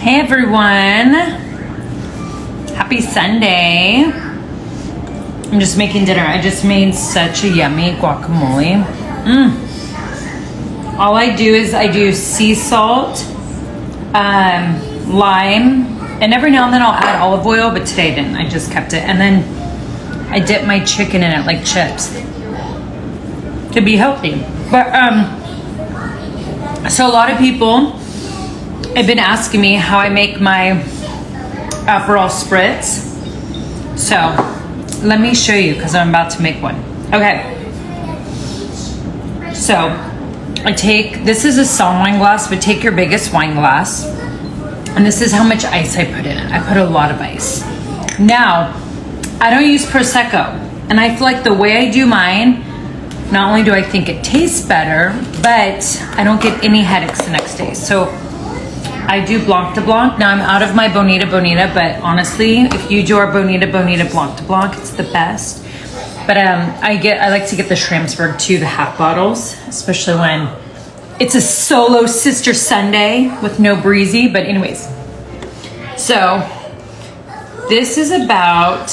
Hey everyone, happy Sunday. I'm just making dinner. I just made such a yummy guacamole. All I do is I do sea salt, lime, and every now and then I'll add olive oil, but today I didn't. I just kept it. And then I dip my chicken in it like chips to be healthy. But so a lot of people have been asking me how I make my Aperol Spritz. So let me show you because I'm about to make one. Okay. So I take, this is a small wine glass, but take your biggest wine glass. And this is how much ice I put in it. I put a lot of ice. Now, I don't use Prosecco. And I feel like the way I do mine, not only do I think it tastes better, but I don't get any headaches the next day. So I do Blanc de Blanc. Now I'm out of my Bonita, but honestly, if you do our Bonita Blanc de Blanc, it's the best. But I like to get the Schramsberg too, the half bottles, especially when it's a solo sister Sunday with no breezy. But anyways, so this is about,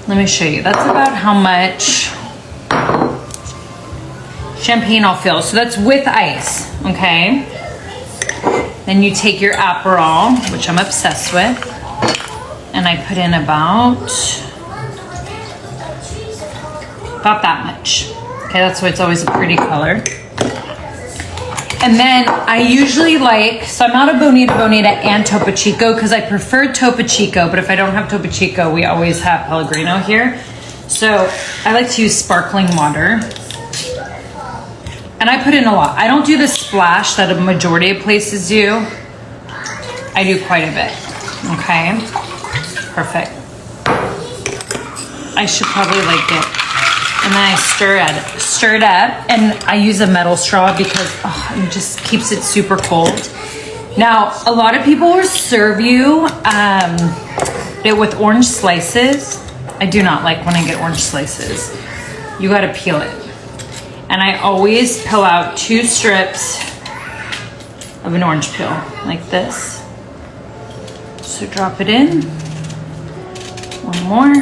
let me show you. That's about how much champagne I'll fill. So that's with ice, okay? Then you take your Aperol, which I'm obsessed with, and I put in about that much. Okay, that's why it's always a pretty color. And then I usually like, so I'm out of Bonita and Topo Chico because I prefer Topo Chico, but if I don't have Topo Chico, we always have Pellegrino here. So I like to use sparkling water. And I put in a lot. I don't do the splash that a majority of places do. I do quite a bit. Okay. Perfect. I should probably like it. And then I stir it up. And I use a metal straw because it just keeps it super cold. Now, a lot of people will serve you it with orange slices. I do not like when I get orange slices. You got to peel it. And I always peel out 2 strips of an orange peel, like this. So drop it in. One more.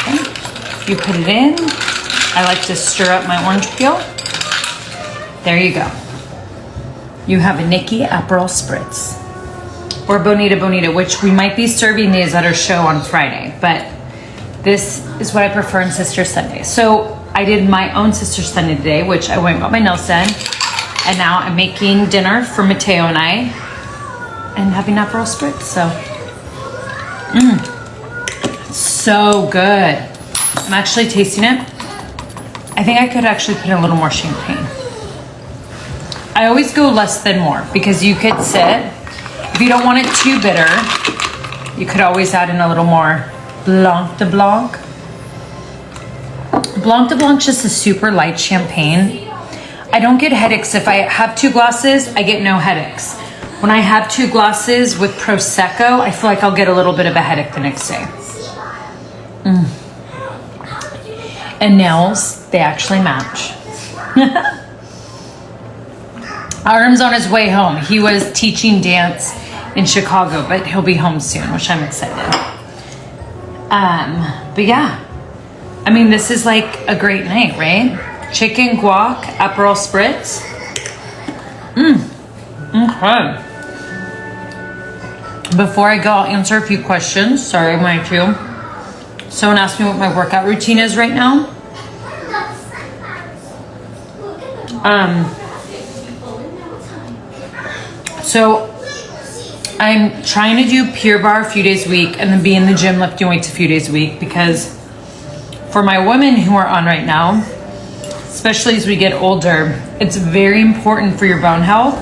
Okay. You put it in. I like to stir up my orange peel. There you go. You have a Nikki Aperol Spritz. Or Bonita, which we might be serving these at our show on Friday, but this is what I prefer in Sister Sunday. So I did my own Sister Sunday today, which I went and got my nails done. And now I'm making dinner for Mateo and I and having Aperol Spritz. So, it's so good. I'm actually tasting it. I think I could actually put in a little more champagne. I always go less than more because you could sit. If you don't want it too bitter, you could always add in a little more Blanc de Blanc. Blanc de Blanc is just a super light champagne. I don't get headaches. If I have 2 glasses, I get no headaches. When I have 2 glasses with Prosecco, I feel like I'll get a little bit of a headache the next day. And nails, they actually match. Arm's on his way home. He was teaching dance in Chicago, but he'll be home soon, which I'm excited. But yeah, I mean, this is like a great night, right? Chicken, guac, Aperol Spritz. Okay. Before I go, I'll answer a few questions. Sorry, my two. Someone asked me what my workout routine is right now. So I'm trying to do Pure Barre a few days a week and then be in the gym lifting weights a few days a week because for my women who are on right now, especially as we get older, it's very important for your bone health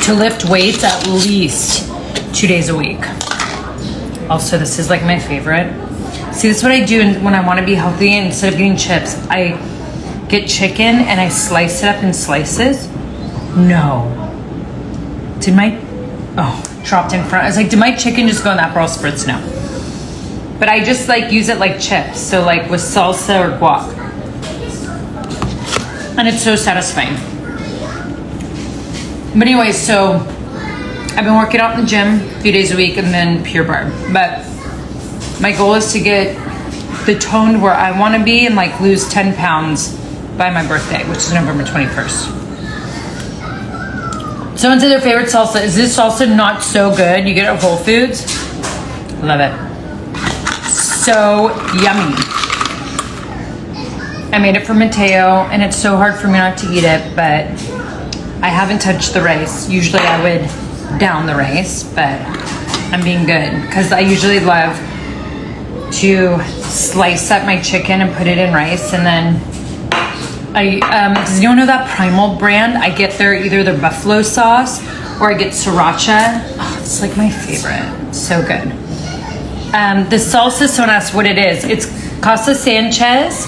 to lift weights at least 2 days a week. Also, this is like my favorite. See, this is what I do when I want to be healthy. Instead of getting chips, I get chicken and I slice it up in slices. No. Did my, dropped in front. I was like, did my chicken just go in that Aperol Spritz? No. But I just like use it like chips. So like with salsa or guac. And it's so satisfying. But anyway, so I've been working out in the gym a few days a week and then Pure Barre. But my goal is to get the toned where I want to be and like lose 10 pounds by my birthday, which is November 21st. Someone said their favorite salsa. Is this salsa not so good? You get it at Whole Foods. Love it. So yummy. I made it for Mateo, and it's so hard for me not to eat it, but I haven't touched the rice. Usually I would down the rice, but I'm being good because I usually love to slice up my chicken and put it in rice, and then does anyone know that Primal brand? I get either their buffalo sauce or I get sriracha. Oh, it's like my favorite. So good. The salsa, someone asked what it is. It's Casa Sanchez,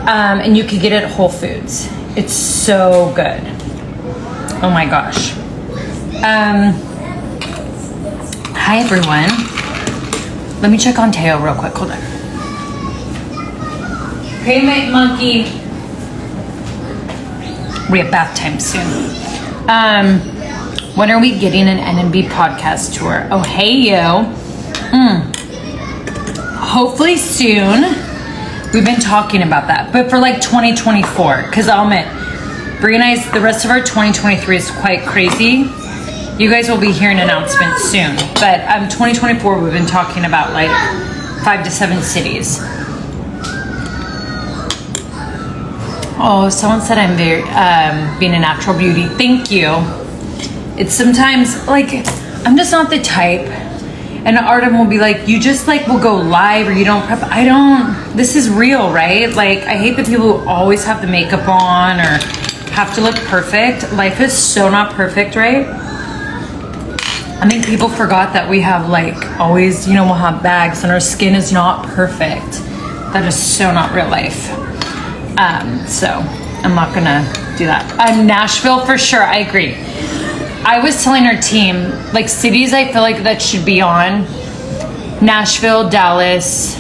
and you can get it at Whole Foods. It's so good. Oh my gosh. Hi everyone. Let me check on Teo real quick. Hold on. Hey, mate monkey. We have bath time soon. When are we getting an NMB podcast tour? Oh, hey, you. Hopefully soon. We've been talking about that, but for like 2024, because I'll admit, Brie and the rest of our 2023 is quite crazy. You guys will be hearing announcements soon, but 2024, we've been talking about like 5 to 7 cities. Oh, someone said I'm very being a natural beauty. Thank you. It's sometimes like I'm just not the type, and Artem will be like, you just like will go live or you don't prep. I don't. This is real, right? Like I hate the people who always have the makeup on or have to look perfect. Life is so not perfect, right? I think people forgot that we have like always, we'll have bags and our skin is not perfect. That is so not real life. So I'm not gonna do that. Nashville for sure, I agree. I was telling our team, like cities I feel like that should be on. Nashville, Dallas,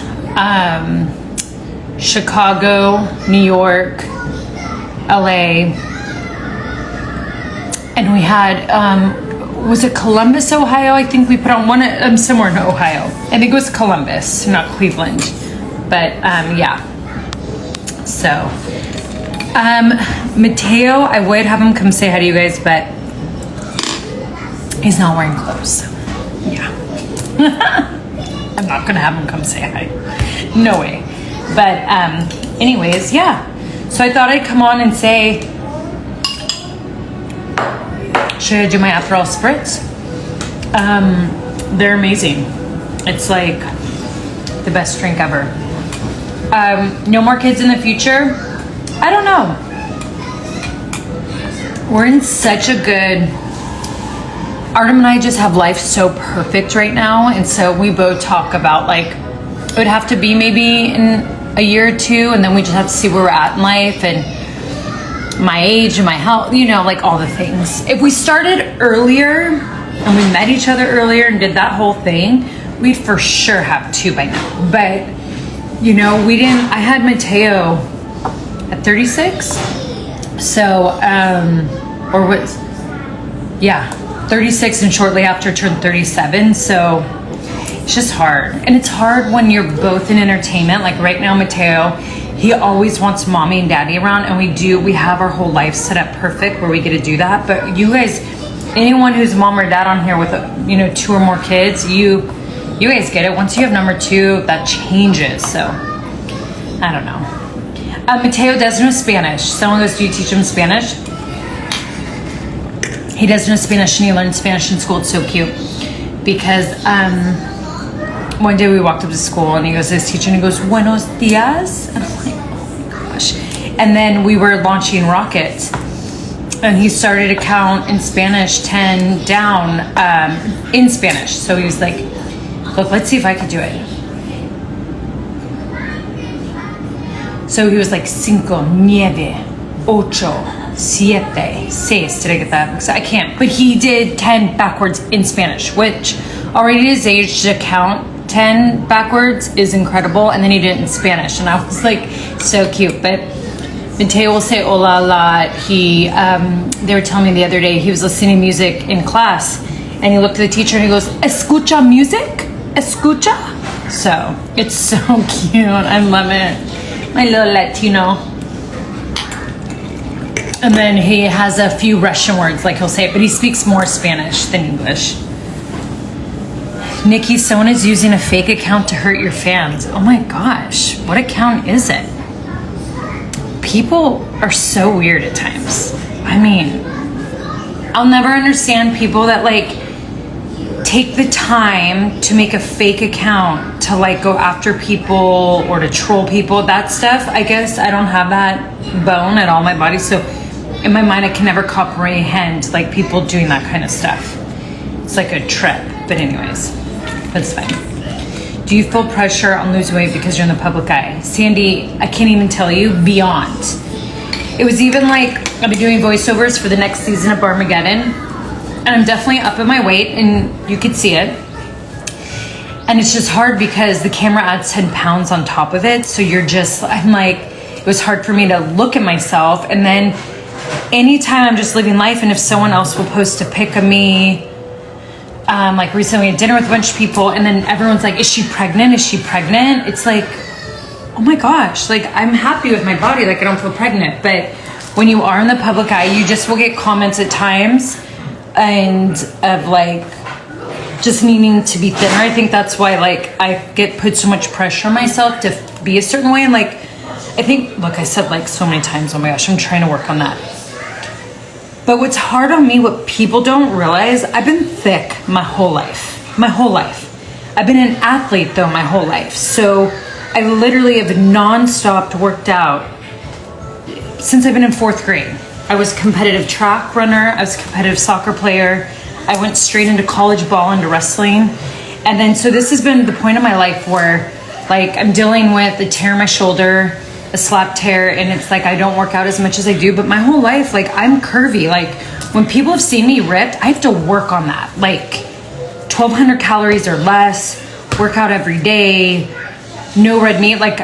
Chicago, New York, LA. And we had, was it Columbus, Ohio? I think we put on one, somewhere in Ohio. I think it was Columbus, not Cleveland. But yeah. So, Mateo, I would have him come say hi to you guys, but he's not wearing clothes. So yeah. I'm not gonna have him come say hi. No way. But anyways, yeah. So I thought I'd come on and say, should I do my Aperol Spritz? They're amazing. It's like the best drink ever. No more kids in the future? I don't know. We're in such a good... Artem and I just have life so perfect right now, and so we both talk about like it would have to be maybe in a year or two, and then we just have to see where we're at in life and my age and my health, like all the things. If we started earlier and we met each other earlier and did that whole thing, we'd for sure have 2 by now. But we didn't. I had Mateo at 36, so 36, and shortly after turned 37. So it's just hard, and it's hard when you're both in entertainment. Like right now, Mateo, he always wants mommy and daddy around, and we have our whole life set up perfect where we get to do that. But you guys, anyone who's mom or dad on here with 2 or more kids, you guys get it. Once you have number 2, that changes. So I don't know. Mateo does know Spanish. Someone goes, do you teach him Spanish? He does know Spanish, and he learned Spanish in school. It's so cute because one day we walked up to school and he goes to his teacher and he goes, buenos dias. And I'm like, oh my gosh. And then we were launching rockets and he started to count in Spanish 10 down in Spanish. So he was like, look, let's see if I could do it. So he was like, 5, 9, 8, 7, 6. Did I get that? Because I can't. But he did 10 backwards in Spanish, which already at his age to count 10 backwards is incredible. And then he did it in Spanish. And I was like, so cute. But Mateo will say hola a lot. They were telling me the other day, he was listening to music in class and he looked at the teacher and he goes, escucha music? Escucha? So it's so cute. I love it. My little Latino. And then he has a few Russian words, like he'll say it, but he speaks more Spanish than English. Nikki, someone is using a fake account to hurt your fans. Oh my gosh, what account is it? People are so weird at times. I mean, I'll never understand people that like take the time to make a fake account to like go after people or to troll people. That stuff, I guess I don't have that bone at all in my body. So in my mind, I can never comprehend like people doing that kind of stuff. It's like a trip. But anyways, that's fine. Do you feel pressure on losing weight because you're in the public eye? Sandy, I can't even tell you, beyond. It was even like, I've been doing voiceovers for the next season of Barmageddon, and I'm definitely up in my weight, and you could see it. And it's just hard because the camera adds 10 pounds on top of it, so I'm like, it was hard for me to look at myself, and then anytime I'm just living life, and if someone else will post a pic of me, like recently at dinner with a bunch of people, and then everyone's like, is she pregnant? Is she pregnant? It's like, oh my gosh, like I'm happy with my body, like I don't feel pregnant. But when you are in the public eye, you just will get comments at times and of like just needing to be thinner. I think that's why like I get put so much pressure on myself to be a certain way. And like, I think, look, I said like so many times, oh my gosh, I'm trying to work on that. But what's hard on me, what people don't realize, I've been thick my whole life. I've been an athlete though my whole life. So I literally have non-stop worked out since I've been in 4th grade. I was a competitive track runner. I was a competitive soccer player. I went straight into college ball, into wrestling. And then, so this has been the point of my life where like I'm dealing with a tear in my shoulder, a slap tear, and it's like I don't work out as much as I do, but my whole life, like I'm curvy. Like when people have seen me ripped, I have to work on that. Like 1,200 calories or less, work out every day, no red meat. Like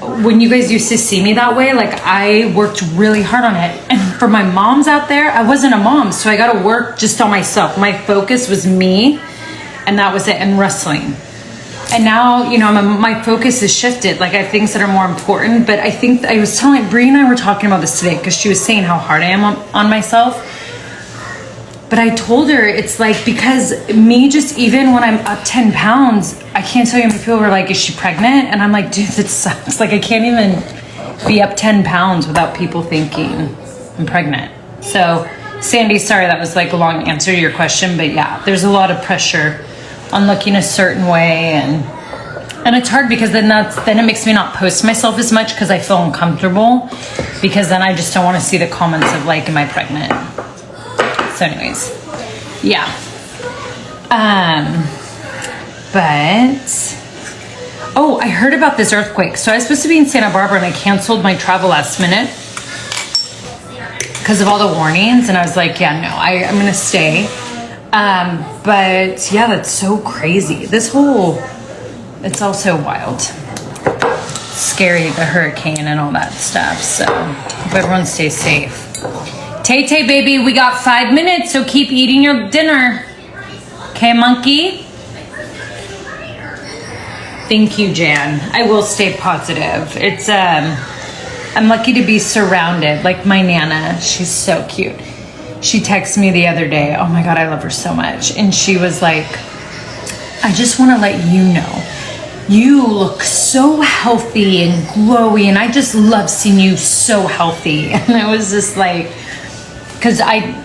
when you guys used to see me that way, like I worked really hard on it. And for my moms out there, I wasn't a mom, so I got to work just on myself. My focus was me, and that was it, and wrestling. And now, you know, my focus has shifted. Like I have things that are more important, but I think I was telling, Bree and I were talking about this today because she was saying how hard I am on myself. But I told her it's like, because me, just even when I'm up 10 pounds, I can't tell you how many people were like, is she pregnant? And I'm like, dude, that sucks. Like I can't even be up 10 pounds without people thinking I'm pregnant. So Sandy, sorry, that was like a long answer to your question, but yeah, there's a lot of pressure on looking a certain way, and it's hard because then it makes me not post myself as much because I feel uncomfortable, because then I just don't want to see the comments of like, am I pregnant? So anyways, yeah. But oh, I heard about this earthquake. So I was supposed to be in Santa Barbara and I canceled my travel last minute because of all the warnings, and I was like, yeah, no, I'm gonna stay. But yeah, that's so crazy. It's also wild. Scary, the hurricane and all that stuff. So hope everyone stays safe. Tay-Tay, baby, we got 5 minutes, so keep eating your dinner. Okay, monkey? Thank you, Jan. I will stay positive. It's, I'm lucky to be surrounded. Like my Nana, she's so cute. She texted me the other day. Oh my God, I love her so much. And she was like, I just want to let you know, you look so healthy and glowy, and I just love seeing you so healthy. And I was just like, because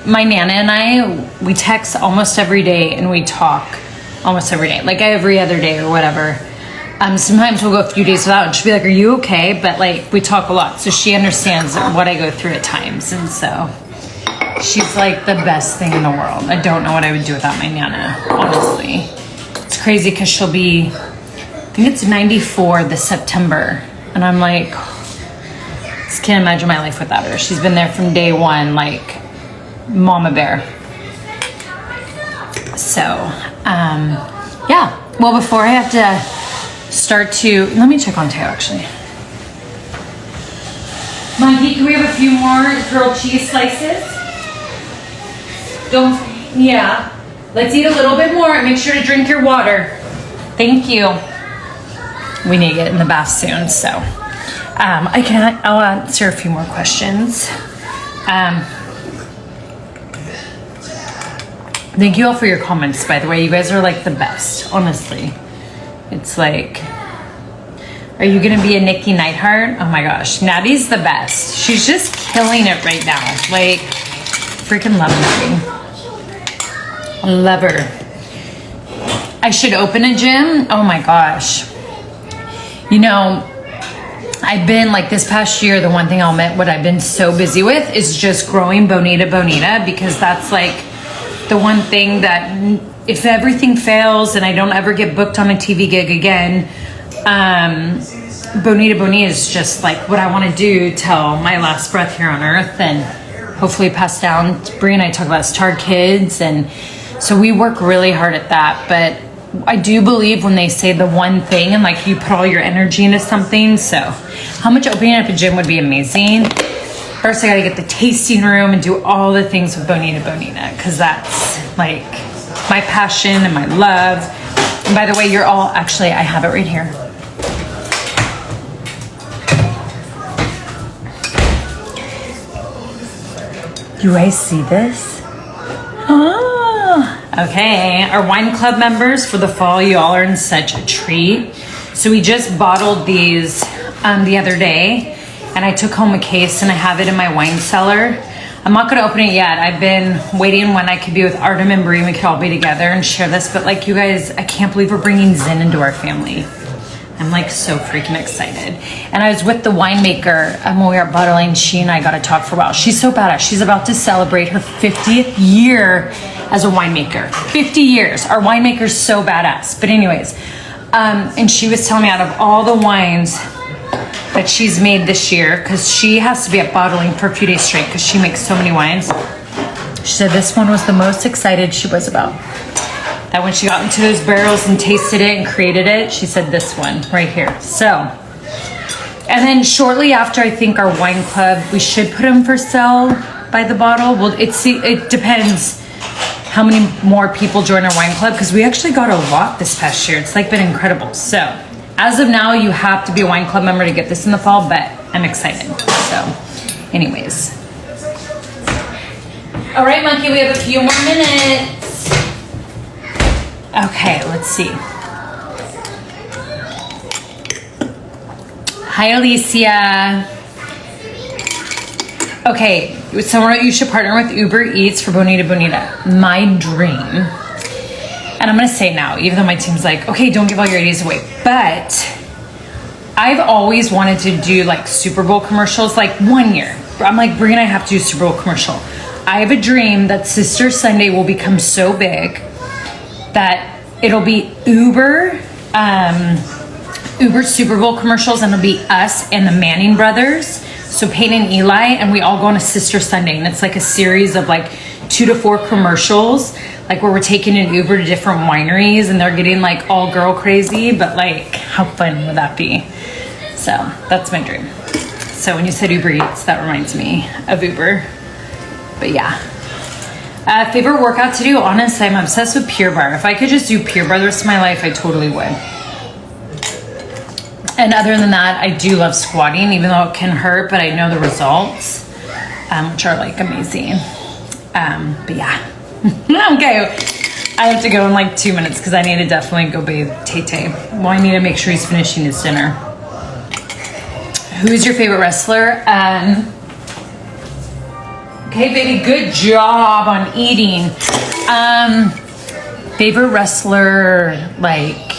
my Nana and I, we text almost every day and we talk almost every day, like every other day or whatever. Sometimes we'll go a few days without, and she'll be like, are you okay? But like, we talk a lot, so she understands what I go through at times. And so she's like the best thing in the world. I don't know what I would do without my Nana, honestly. It's crazy because she'll be, I think it's 94 this September. And I'm like, just can't imagine my life without her. She's been there from day one, like mama bear. So, yeah. Well, before I have to start to, let me check on Teo actually. Monkey, can we have a few more grilled cheese slices? Don't, yeah. Let's eat a little bit more and make sure to drink your water. Thank you. We need to get in the bath soon, so. I'll answer a few more questions. Thank you all for your comments, by the way. You guys are like the best, honestly. It's like, are you gonna be a Nikki Neidhart? Oh my gosh, Natty's the best. She's just killing it right now. Like, freaking love Natty. Love her. I should open a gym? Oh my gosh. You know, I've been like this past year, the one thing I'll admit, what I've been so busy with is just growing Bonita, because that's like the one thing that if everything fails and I don't ever get booked on a TV gig again, Bonita is just like what I want to do till my last breath here on earth, and hopefully pass down. Brie and I talk about starred kids, and so we work really hard at that. But I do believe when they say the one thing and like you put all your energy into something. So how much opening up a gym would be amazing. First, I got to get the tasting room and do all the things with Bonita, because that's like my passion and my love. And by the way, you're all, actually, I have it right here. Do I see this? Oh, okay. Our wine club members for the fall, you all are in such a treat. So we just bottled these the other day. And I took home a case and I have it in my wine cellar. I'm not gonna open it yet. I've been waiting when I could be with Artem and Brie. We could all be together and share this. But like you guys, I can't believe we're bringing Zen into our family. I'm like so freaking excited. And I was with the winemaker when we were bottling. She and I got to talk for a while. She's so badass. She's about to celebrate her 50th year as a winemaker. 50 years. Our winemaker's so badass. But anyways, and she was telling me out of all the wines that she's made this year, because she has to be up bottling for a few days straight because she makes so many wines. She said this one was the most excited she was about. That when she got into those barrels and tasted it and created it, she said this one right here. So, and then shortly after, I think our wine club, we should put them for sale by the bottle. Well, it depends how many more people join our wine club, because we actually got a lot this past year. It's like been incredible. So as of now, you have to be a wine club member to get this in the fall, but I'm excited. So anyways. All right, Monkey, we have a few more minutes. Okay, let's see. Hi, Alicia. Okay, someone you should partner with Uber Eats for Bonita. My dream. And I'm going to say now, even though my team's like, okay, don't give all your ideas away. But I've always wanted to do like Super Bowl commercials, like 1 year. I'm like, Brie and I have to do a Super Bowl commercial. I have a dream that Sister Sunday will become so big that it'll be Uber Super Bowl commercials, and it'll be us and the Manning brothers. So Peyton and Eli, and we all go on a Sister Sunday. And it's like a series of like 2 to 4 commercials, like where we're taking an Uber to different wineries and they're getting like all girl crazy, but like how fun would that be? So that's my dream. So when you said Uber Eats, that reminds me of Uber. But yeah. Favorite workout to do? Honestly, I'm obsessed with Pure Barre. If I could just do Pure Barre the rest of my life, I totally would. And other than that, I do love squatting, even though it can hurt, but I know the results, which are like amazing. But yeah. Okay, I have to go in like 2 minutes because I need to definitely go bathe Tay-Tay. Well, I need to make sure he's finishing his dinner. Who's your favorite wrestler? Okay, baby, good job on eating. Favorite wrestler, like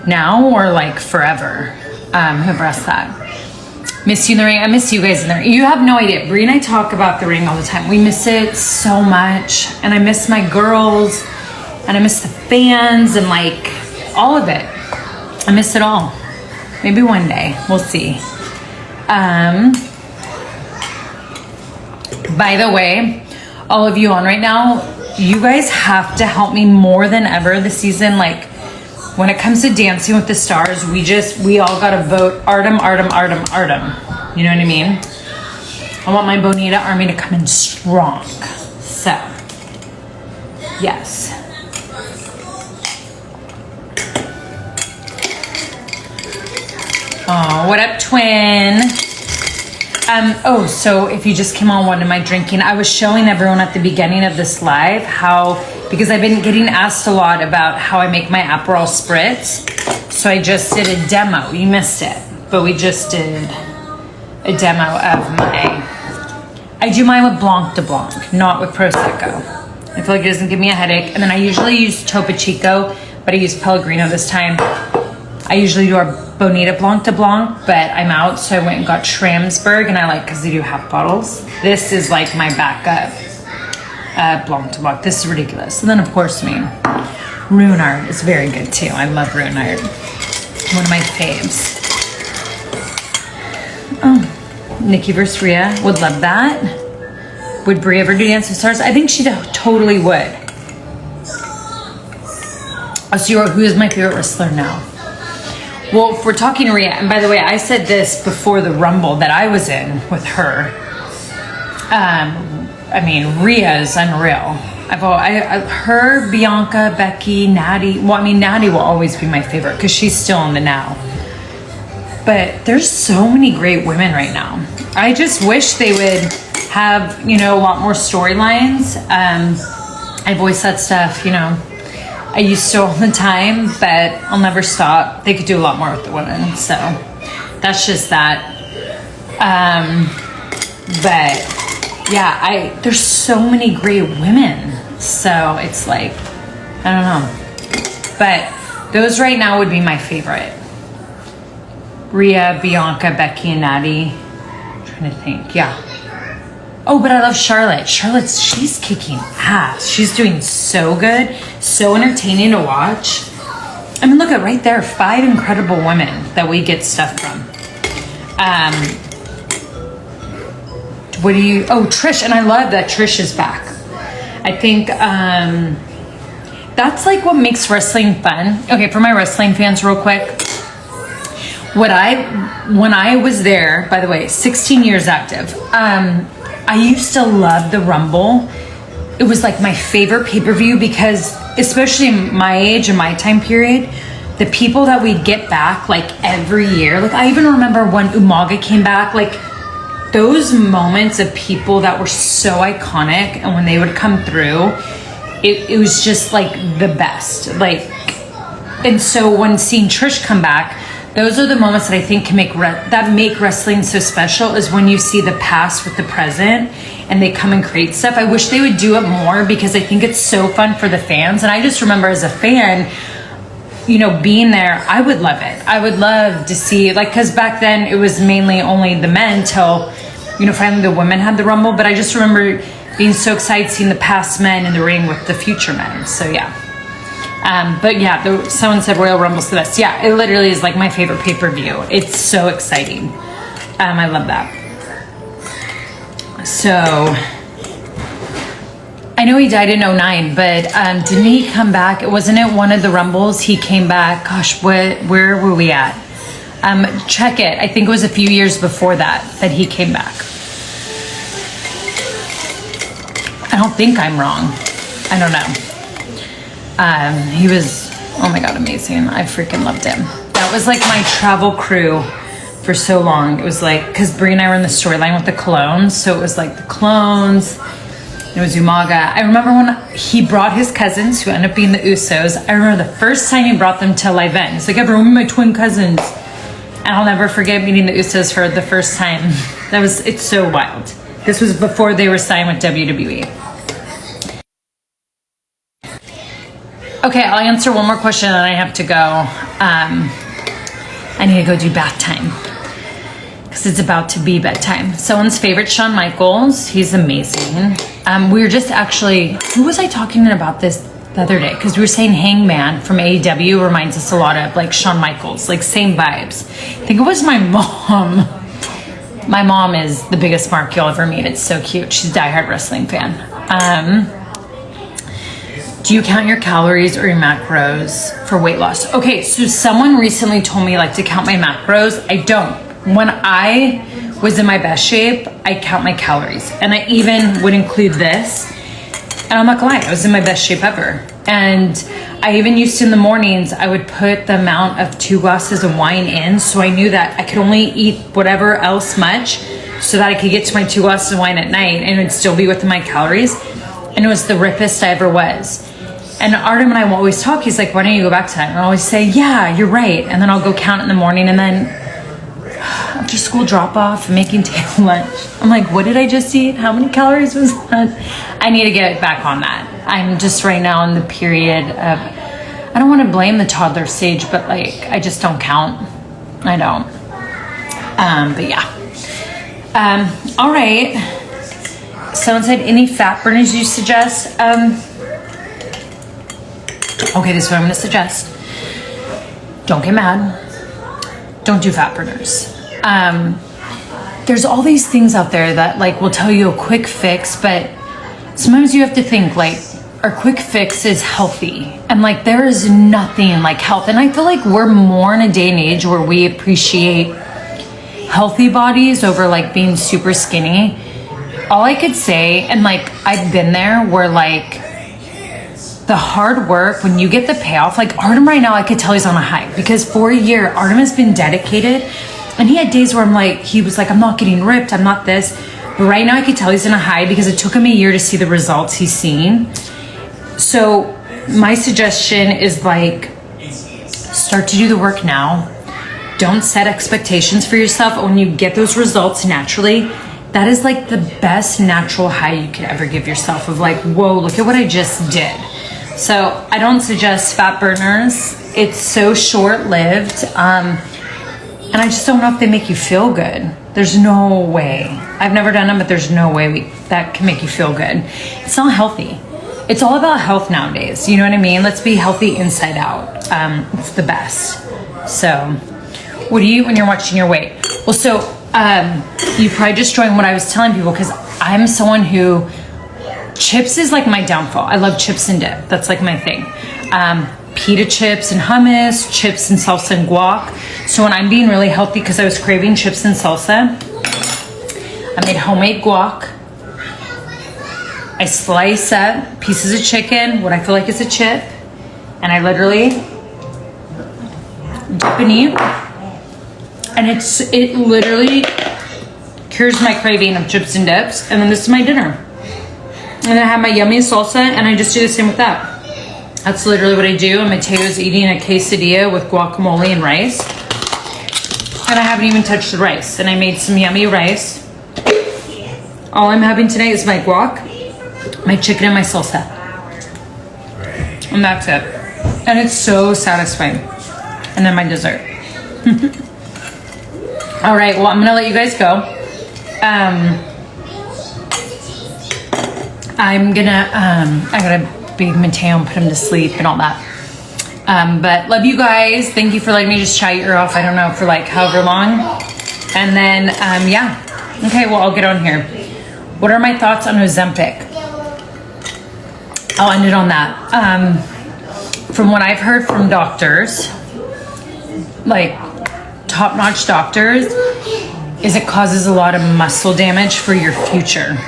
now or like forever? Whoever asked that. Miss you in the ring. I miss you guys in the ring. You have no idea. Brie and I talk about the ring all the time. We miss it so much. And I miss my girls. And I miss the fans and like all of it. I miss it all. Maybe one day. We'll see. By the way, all of you on right now, you guys have to help me more than ever this season. Like when it comes to Dancing with the Stars, we all gotta vote Artem. You know what I mean? I want my Bonita army to come in strong. So, yes. Oh, what up, twin? Oh, so if you just came on, what am I drinking? I was showing everyone at the beginning of this live how, because I've been getting asked a lot about how I make my Aperol Spritz. So I just did a demo. You missed it, but we just did a demo of I do mine with Blanc de Blanc, not with Prosecco. I feel like it doesn't give me a headache. And then I usually use Topo Chico, but I use Pellegrino this time. I usually do our Bonita Blanc de Blanc, but I'm out, so I went and got Schramsberg, and I like because they do half bottles. This is like my backup Blanc de Blanc. This is ridiculous. And then, of course, Ruinart is very good too. I love Ruinart. One of my faves. Oh, Nikki versus Rhea. Would love that. Would Brie ever do Dance with Stars? I think she totally would. Oh, so who is my favorite wrestler now? Well, if we're talking Rhea, and by the way, I said this before the Rumble that I was in with her. Rhea is unreal. Her, Bianca, Becky, Natty. Well, Natty will always be my favorite because she's still in the now. But there's so many great women right now. I just wish they would have, a lot more storylines. I voice that stuff, I used to all the time, but I'll never stop. They could do a lot more with the women, so that's just that. But yeah, there's so many great women, so it's like, I don't know. But those right now would be my favorite. Rhea, Bianca, Becky, and Natty. I'm trying to think, yeah. Oh, but I love Charlotte. She's kicking ass. She's doing so good. So entertaining to watch. Look at right there. 5 incredible women that we get stuff from. Trish. And I love that Trish is back. I think that's like what makes wrestling fun. Okay, for my wrestling fans real quick. When I was there, by the way, 16 years active, I used to love the Rumble. It was like my favorite pay-per-view because, especially in my age and my time period, the people that we'd get back like every year. Like I even remember when Umaga came back, like those moments of people that were so iconic, and when they would come through, it was just like the best. And so when seeing Trish come back, those are the moments that I think can make wrestling so special, is when you see the past with the present and they come and create stuff. I wish they would do it more because I think it's so fun for the fans. And I just remember as a fan, being there, I would love it. I would love to see, because back then it was mainly only the men till, finally the women had the Rumble. But I just remember being so excited seeing the past men in the ring with the future men. So yeah. But yeah, someone said Royal Rumble's the best. Yeah, it literally is like my favorite pay-per-view. It's so exciting. I love that. So, I know he died in 2009, but didn't he come back? Wasn't it one of the Rumbles? He came back. Gosh, where were we at? Check it. I think it was a few years before that he came back. I don't think I'm wrong. I don't know. He was, oh my God, amazing. I freaking loved him. That was like my travel crew for so long. It was like, because Brie and I were in the storyline with the clones, so it was like the clones, it was Umaga. I remember when he brought his cousins, who ended up being the Usos. I remember the first time he brought them to Live Event. He's like, everyone, my twin cousins. And I'll never forget meeting the Usos for the first time. It's so wild. This was before they were signed with WWE. Okay, I'll answer one more question and I have to go. I need to go do bath time because it's about to be bedtime. Someone's favorite, Shawn Michaels. He's amazing. We were just actually, who was I talking about this the other day? Because we were saying Hangman from AEW reminds us a lot of like Shawn Michaels, like same vibes. I think it was my mom. My mom is the biggest mark you'll ever meet. It's so cute. She's a diehard wrestling fan. Do you count your calories or your macros for weight loss? Okay, so someone recently told me to count my macros. I don't. When I was in my best shape, I'd count my calories. And I even would include this. And I'm not gonna lie, I was in my best shape ever. And I even used to, in the mornings, I would put the amount of 2 glasses of wine in, so I knew that I could only eat whatever else much so that I could get to my 2 glasses of wine at night and it would still be within my calories. And it was the rippest I ever was. And Artem and I will always talk. He's like, why don't you go back to that? And I'll always say, yeah, you're right. And then I'll go count in the morning, and then after school drop off, making table lunch, I'm like, what did I just eat? How many calories was that? I need to get back on that. I'm just right now in the period of, I don't want to blame the toddler stage, but like, I just don't count. I don't. But yeah. All right. Someone said, any fat burners you suggest? Okay, this is what I'm gonna suggest. Don't get mad. Don't do fat burners. There's all these things out there that like will tell you a quick fix, but sometimes you have to think like our quick fix is healthy, and like there is nothing like health. And I feel like we're more in a day and age where we appreciate healthy bodies over like being super skinny. All I could say, and like I've been there, where like the hard work, when you get the payoff, like Artem right now, I could tell he's on a high, because for a year, Artem has been dedicated, and he had days where he was like, I'm not getting ripped, I'm not this, but right now I could tell he's in a high because it took him a year to see the results he's seen. So my suggestion is like, start to do the work now. Don't set expectations for yourself. When you get those results naturally, that is like the best natural high you could ever give yourself, of like, whoa, look at what I just did. So I don't suggest fat burners. It's so short-lived. And I just don't know if they make you feel good. There's no way. I've never done them, but there's no way that can make you feel good. It's not healthy. It's all about health nowadays. You know what I mean? Let's be healthy inside out. It's the best. So what do you eat when you're watching your weight? Well, so you probably just joined what I was telling people, because I'm someone who, chips is like my downfall. I love chips and dip. That's like my thing. Pita chips and hummus, chips and salsa and guac. So when I'm being really healthy, because I was craving chips and salsa, I made homemade guac. I slice up pieces of chicken, what I feel like is a chip, and I literally dip and eat. And it literally cures my craving of chips and dips. And then this is my dinner. And I have my yummy salsa, and I just do the same with that. That's literally what I do. And Mateo's eating a quesadilla with guacamole and rice. And I haven't even touched the rice. And I made some yummy rice. All I'm having today is my guac, my chicken, and my salsa. And that's it. And it's so satisfying. And then my dessert. All right, well, I'm gonna let you guys go. I gotta bathe Mateo and put him to sleep and all that. But love you guys. Thank you for letting me just chat your ear off. I don't know, for like however long. And then, yeah. Okay, well, I'll get on here. What are my thoughts on Ozempic? I'll end it on that. From what I've heard from doctors, like top-notch doctors, is it causes a lot of muscle damage for your future.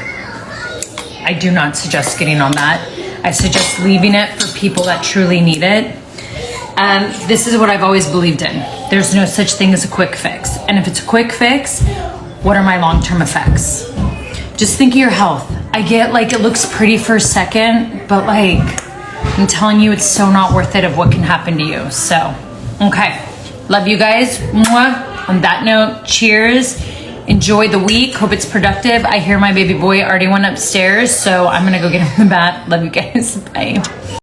I do not suggest getting on that. I suggest leaving it for people that truly need it. This is what I've always believed in. There's no such thing as a quick fix. And if it's a quick fix, what are my long-term effects? Just think of your health. I get like it looks pretty for a second, but like I'm telling you, it's so not worth it of what can happen to you. So, okay. Love you guys. Mwah. On that note, cheers. Enjoy the week. Hope it's productive. I hear my baby boy already went upstairs, so I'm gonna go get him in the bath. Love you guys. Bye.